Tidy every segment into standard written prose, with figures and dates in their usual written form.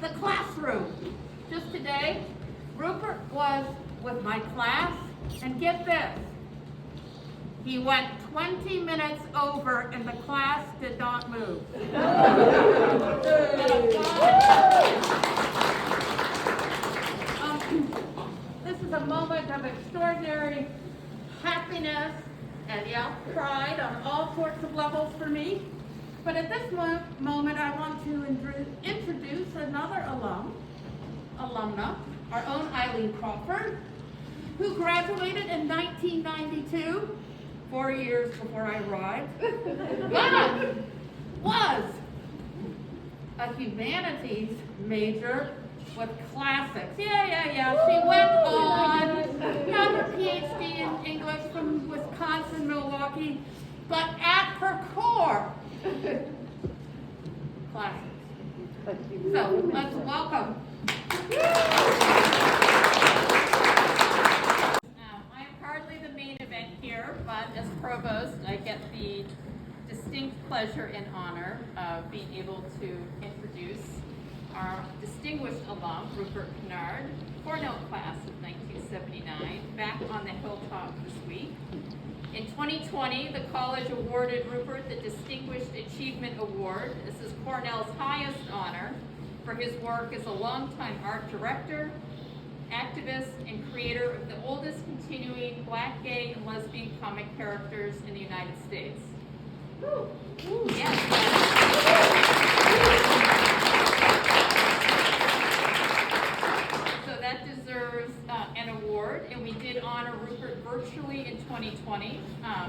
the classroom. Just today, Rupert was with my class, and get this, he went 20 minutes over and the class did not move. This is a moment of extraordinary happiness and pride on all sorts of levels for me. But at this moment, I want to introduce another alumna, our own Ilene Crawford, who graduated in 1992, 4 years before I arrived, but was a humanities major with classics. Yeah. She went on, got her PhD in English from Wisconsin, Milwaukee, but at her core, classics. So let's welcome. I'm hardly the main event here, but as provost, I get the distinct pleasure and honor of being able to introduce our distinguished alum, Rupert Kinnard, Cornell class of 1979, back on the hilltop this week. In 2020, the college awarded Rupert the Distinguished Achievement Award. This is Cornell's highest honor for his work as a longtime art director, activist, and creator of the oldest continuing Black, gay, and lesbian comic characters in the United States. Woo. Yes. So that deserves an award, and we did honor Rupert virtually in 2020,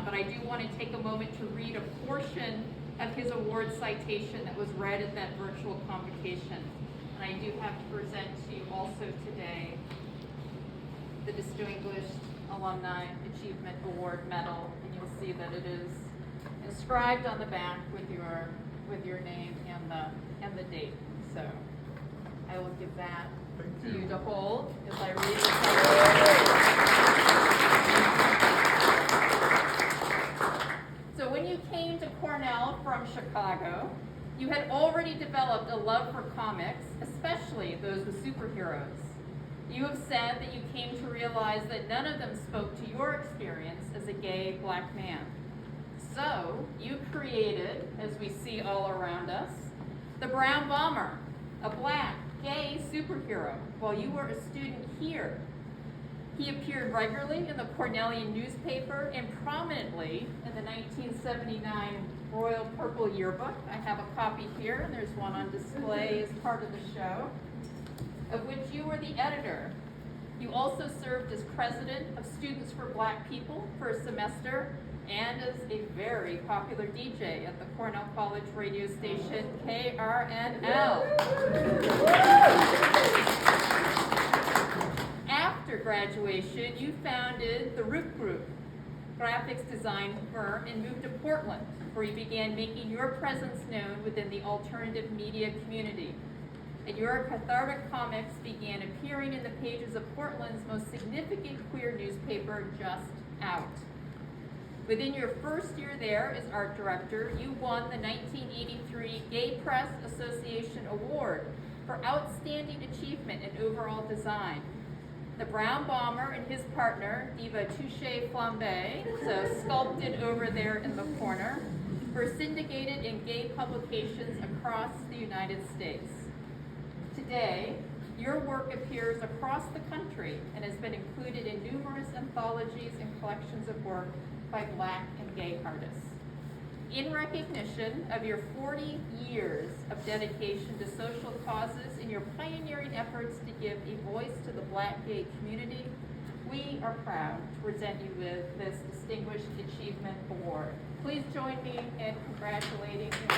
but I do want to take a moment to read a portion of his award citation that was read at that virtual convocation. And I do have to present to you also today the Distinguished Alumni Achievement Award Medal, and you'll see that it is inscribed on the back with your name and the date. So I will give that to you to hold as I read it. So when you came to Cornell from Chicago, you had already developed a love for comics, especially those with superheroes. You have said that you came to realize that none of them spoke to your experience as a gay Black man. So you created, as we see all around us, the Brown Bomber, a Black, gay superhero, while you were a student here. He appeared regularly in the Cornellian newspaper and prominently in the 1979 Royal Purple Yearbook. I have a copy here, and there's one on display as part of the show, of which you were the editor. You also served as president of Students for Black People for a semester, and as a very popular DJ at the Cornell College radio station KRNL. After graduation, you founded the Root Group, graphics design firm, and moved to Portland, where you began making your presence known within the alternative media community. And your Cathartic Comics began appearing in the pages of Portland's most significant queer newspaper, Just Out. Within your first year there as art director, you won the 1983 Gay Press Association Award for Outstanding Achievement in Overall Design. The Brown Bomber and his partner, Diva Touche Flambe, so sculpted over there in the corner, were syndicated in gay publications across the United States. Today, your work appears across the country and has been included in numerous anthologies and collections of work by Black and gay artists. In recognition of your 40 years of dedication to social causes and your pioneering efforts to give a voice to the Black gay community, we are proud to present you with this Distinguished Achievement Award. Please join me in congratulating and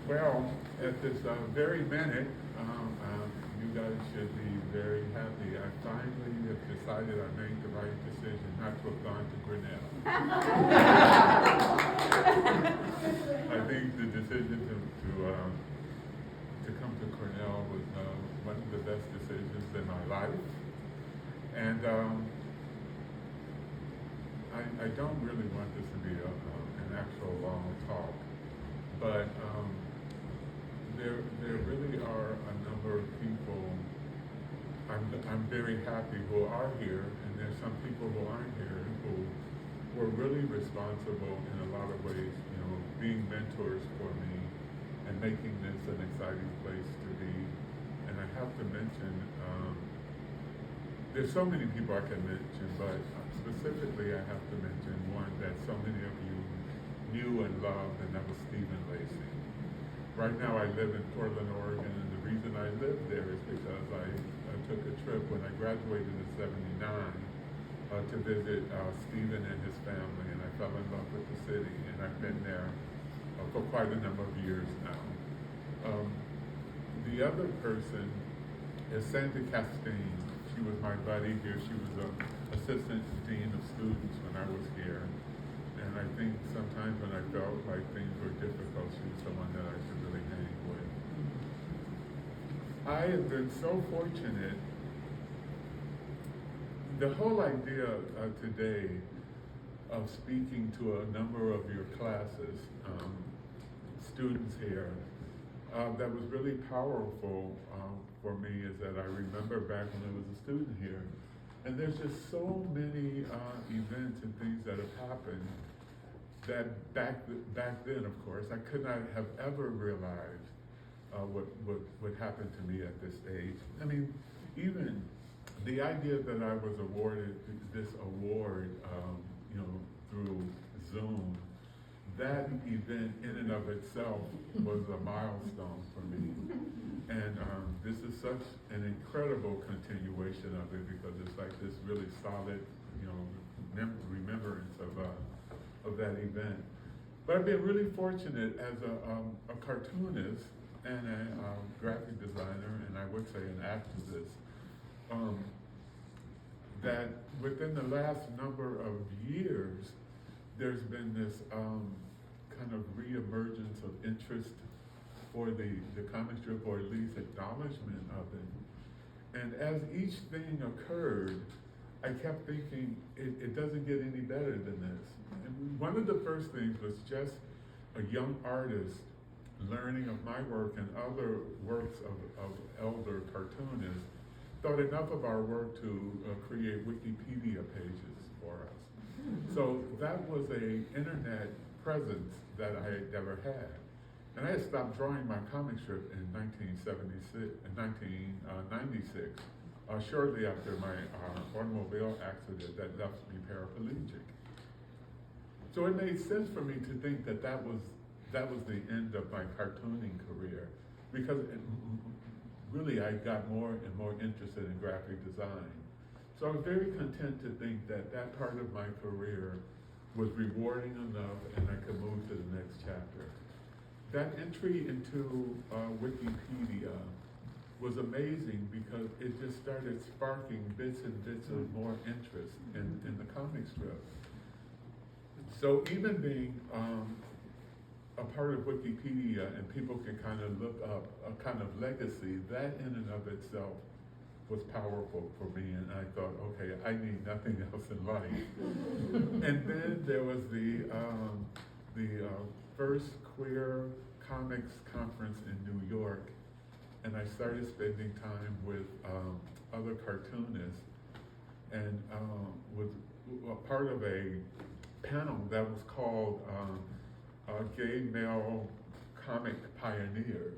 Well, at this very minute, you guys should be very happy. I finally have decided I made the right decision not to have gone to Cornell. I think the decision to to come to Cornell was one of the best decisions in my life. And I don't really want this to be an actual long talk, but there really are a number of people I'm very happy who are here, and there's some people who aren't here who were really responsible in a lot of ways, being mentors for me and making this an exciting place to be. And I have to mention, there's so many people I can mention, but specifically I have to mention one that so many of you knew and loved, and that was Stephen Lacey. Right now I live in Portland, Oregon, and the reason I live there is because I took a trip when I graduated in '79 to visit Stephen and his family, and I fell in love with the city, and I've been there for quite a number of years now. The other person is Sandy Castine. She was my buddy here. She was an assistant dean of students when I was here. And I think sometimes when I felt like things were difficult, she was someone that I could really hang with. I have been so fortunate. The whole idea today of speaking to a number of your classes, students here, that was really powerful for me is that I remember back when I was a student here, and there's just so many events and things that have happened that back then, of course, I could not have ever realized what happened to me at this age. I mean, even the idea that I was awarded this award, through Zoom, that event in and of itself was a milestone for me. And this is such an incredible continuation of it because it's like this really solid, remembrance of that event. But I've been really fortunate as a cartoonist and a graphic designer, and I would say an activist, that within the last number of years, there's been this kind of reemergence of interest for the comic strip, or at least acknowledgement of it. And as each thing occurred, I kept thinking, it doesn't get any better than this. And one of the first things was just a young artist learning of my work and other works of elder cartoonists, thought enough of our work to create Wikipedia pages for us. So that was a internet presence that I had never had. And I had stopped drawing my comic strip in 1996, shortly after my automobile accident that left me paraplegic. So it made sense for me to think that was the end of my cartooning career, because really I got more and more interested in graphic design. So I was very content to think that part of my career was rewarding enough and I could move to the next chapter. That entry into Wikipedia was amazing because it just started sparking bits and bits of more interest in the comic strip. So even being a part of Wikipedia and people can kind of look up a kind of legacy, that in and of itself was powerful for me, and I thought, okay, I need nothing else in life. And then there was the first queer comics conference in New York, and I started spending time with other cartoonists, and was a part of a panel that was called Gay Male Comic Pioneers.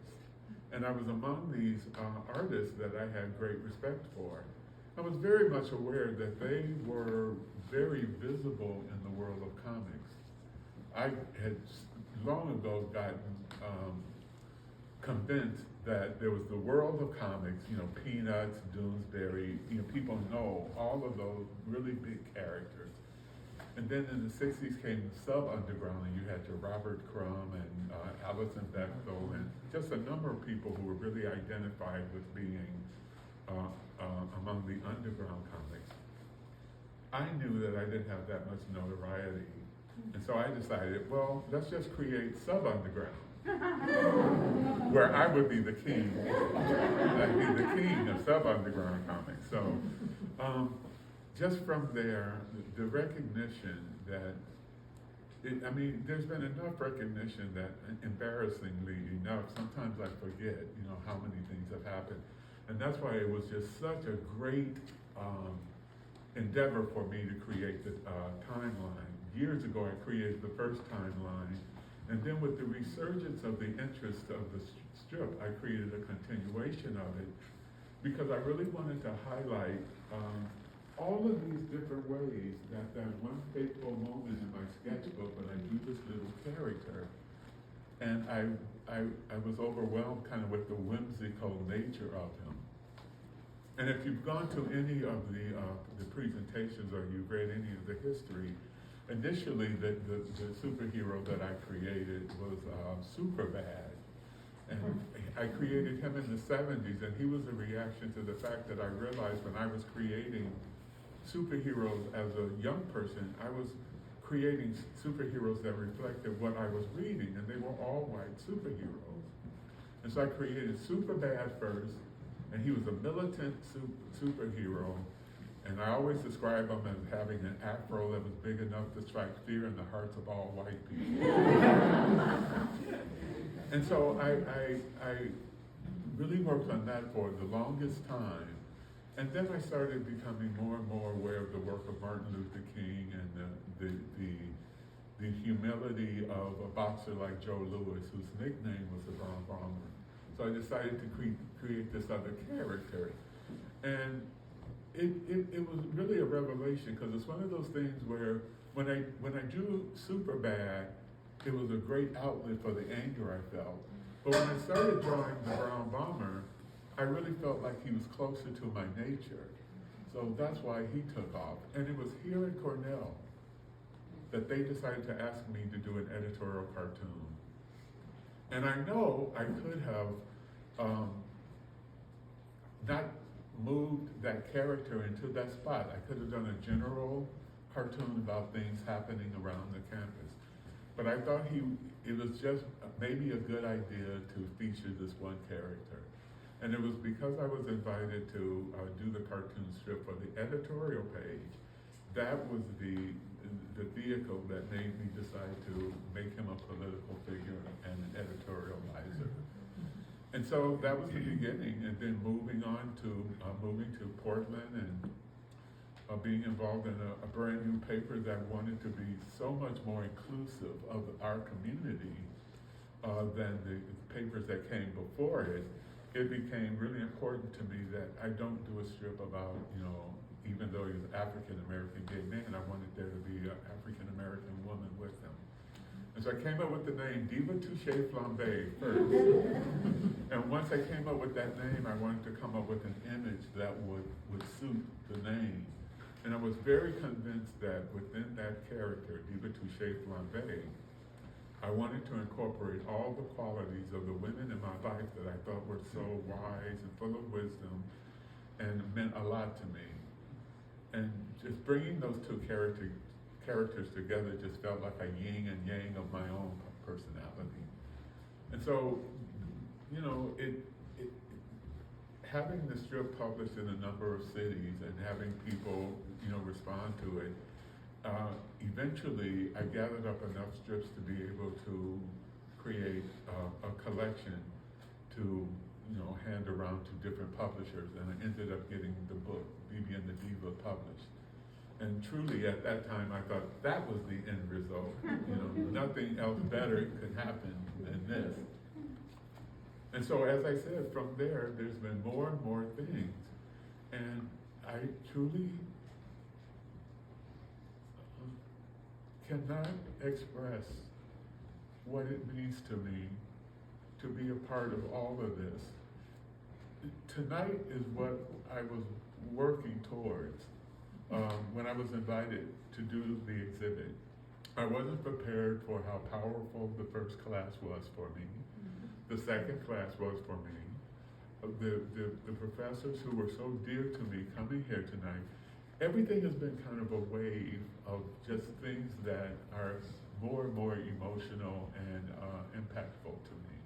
And I was among these artists that I had great respect for. I was very much aware that they were very visible in the world of comics. I had long ago gotten convinced that there was the world of comics, Peanuts, Doonesbury, people know all of those really big characters. And then in the 60s came the sub-underground, and you had your Robert Crumb and Alison Bechdel, and just a number of people who were really identified with being among the underground comics. I knew that I didn't have that much notoriety, and so I decided, well, let's just create sub-underground. where I would be the king. I'd be the king of sub-underground comics. So just from there, the recognition that, there's been enough recognition that, embarrassingly enough, sometimes I forget, how many things have happened. And that's why it was just such a great endeavor for me to create the timeline. Years ago, I created the first timeline, and then with the resurgence of the interest of the strip, I created a continuation of it, because I really wanted to highlight all of these different ways that one fateful moment in my sketchbook when I drew this little character, and I was overwhelmed kind of with the whimsical nature of him. And if you've gone to any of the presentations or you've read any of the history, initially the superhero that I created was Superbad. And I created him in the 70s, and he was a reaction to the fact that I realized when I was creating superheroes as a young person, I was creating superheroes that reflected what I was reading, and they were all white superheroes. And so I created Superbad first, and he was a militant superhero, and I always describe him as having an afro that was big enough to strike fear in the hearts of all white people. And so I really worked on that for the longest time. And then I started becoming more and more aware of the work of Martin Luther King and the humility of a boxer like Joe Louis, whose nickname was the Brown Bomber. So I decided to create this other character. And it was really a revelation, because it's one of those things where when I drew Superbad, it was a great outlet for the anger I felt. But when I started drawing the Brown Bomber, I really felt like he was closer to my nature. So that's why he took off. And it was here at Cornell that they decided to ask me to do an editorial cartoon. And I know I could have not moved that character into that spot. I could have done a general cartoon about things happening around the campus. But I thought it was just maybe a good idea to feature this one character. And it was because I was invited to do the cartoon strip for the editorial page. That was the vehicle that made me decide to make him a political figure and an editorializer. And so that was the beginning, and then moving to Portland and being involved in a brand new paper that wanted to be so much more inclusive of our community than the papers that came before it. It became really important to me that I don't do a strip about, even though he was African-American gay man, I wanted there to be an African-American woman with him. And so I came up with the name Diva Touche Flambe first. And once I came up with that name, I wanted to come up with an image that would suit the name. And I was very convinced that within that character, Diva Touche Flambe, I wanted to incorporate all the qualities of the women in my life that I thought were so wise and full of wisdom and meant a lot to me. And just bringing those two characters together just felt like a yin and yang of my own personality. And so, having the strip published in a number of cities and having people, respond to it, eventually I gathered up enough strips to be able to create a collection to, hand around to different publishers, and I ended up getting the book, Bibi and the Diva, published. And truly at that time I thought that was the end result. Nothing else better could happen than this. And so, as I said, from there's been more and more things. And I truly cannot express what it means to me to be a part of all of this. Tonight is what I was working towards when I was invited to do the exhibit. I wasn't prepared for how powerful the first class was for me. The second class was for me. The professors who were so dear to me coming here tonight, everything has been kind of a wave of just things that are more and more emotional and impactful to me.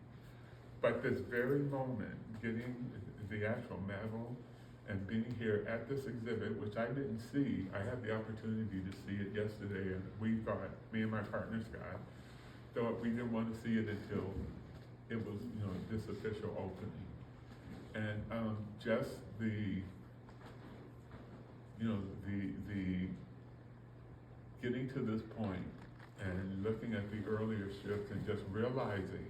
But this very moment, getting the actual medal and being here at this exhibit, which I didn't see, I had the opportunity to see it yesterday, and we thought, me and my partner Scott, thought we didn't want to see it until it was, this official opening. And just the getting to this point and looking at the earlier shifts and just realizing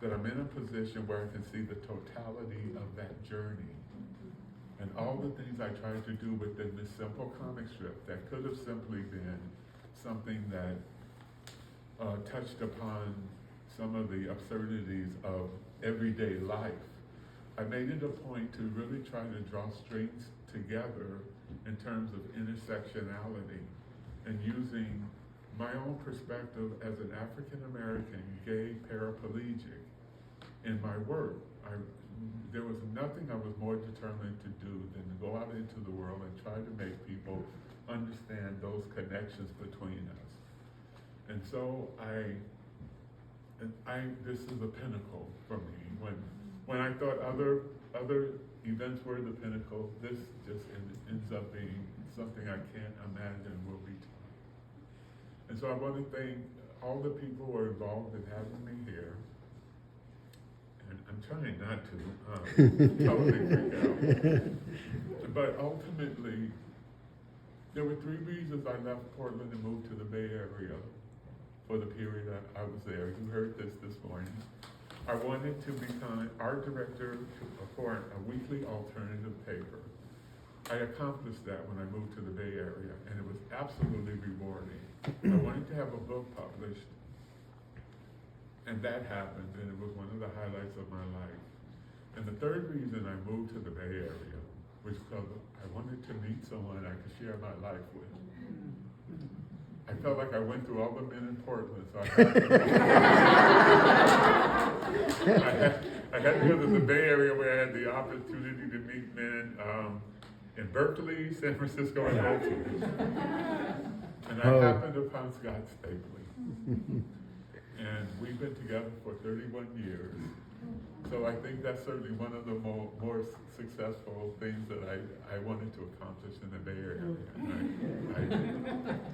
that I'm in a position where I can see the totality of that journey and all the things I tried to do within this simple comic strip that could have simply been something that touched upon some of the absurdities of everyday life. I made it a point to really try to draw strings together in terms of intersectionality and using my own perspective as an African-American gay paraplegic in my work. There was nothing I was more determined to do than to go out into the world and try to make people understand those connections between us. And so this is a pinnacle for me. When I thought other events were the pinnacle, this just ends up being something I can't imagine will be taught. And so I want to thank all the people who are involved in having me here. And I'm trying not to totally freak out. But ultimately, there were 3 reasons I left Portland and moved to the Bay Area for the period I was there. You heard this morning. I wanted to become art director for a weekly alternative paper. I accomplished that when I moved to the Bay Area, and it was absolutely rewarding. I wanted to have a book published, and that happened, and it was one of the highlights of my life. And the 3rd reason I moved to the Bay Area was because I wanted to meet someone I could share my life with. I felt like I went through all the men in Portland, so I had to go to the Bay Area where I had the opportunity to meet men in Berkeley, San Francisco, and Oakland. And I happened upon Scott Stapley. And we've been together for 31 years. So I think that's certainly one of the more successful things that I wanted to accomplish in the Bay Area.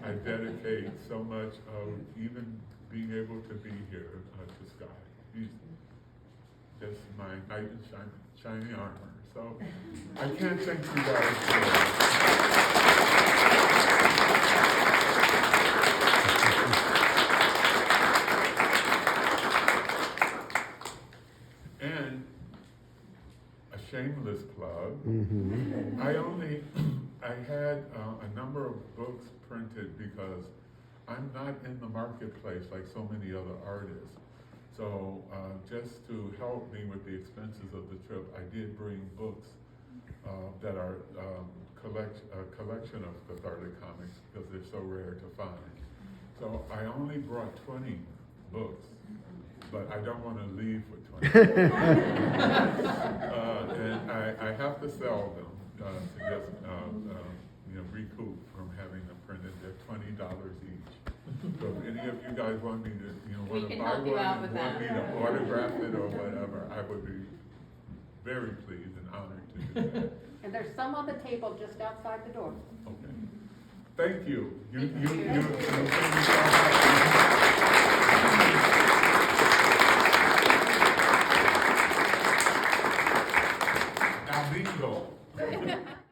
I dedicate so much of even being able to be here to Scott. He's just my knight in shining armor. So I can't thank you guys And a shameless plug. I had a number of books printed because I'm not in the marketplace like so many other artists. So just to help me with the expenses of the trip, I did bring books that are a collection of Cathartic Comics because they're so rare to find. So I only brought 20 books, but I don't want to leave with 20. And I have to sell them to just recoup from having them printed. They're $20 each. So if any of you guys want me to, want to buy one, want me to autograph it or whatever, I would be very pleased and honored to do that. And there's some on the table just outside the door. Okay. Thank you. Now, bingo.